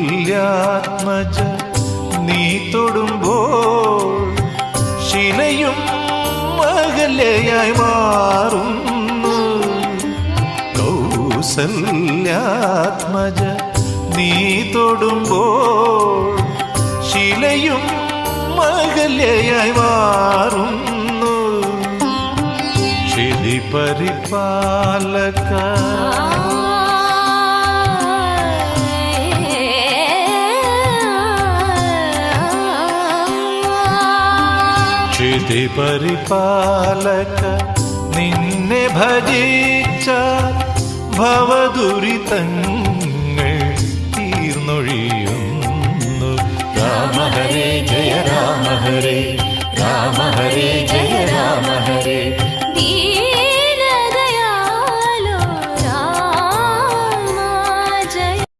കൗസല്യാത്മജ നീ തൊടുമ്പോൾ ശിലയും അകലയായി മാറുന്നു. കൗസല്യാത്മജ നീ തൊടുമ്പോൾ ശിലയും അകലയായി മാറുന്നു. ക്ഷിതി പരിപാലക ക്ഷിതി പരിപാലക നിന്നെ ഭജിച്ച ഭവദുരിതങ്ങൾ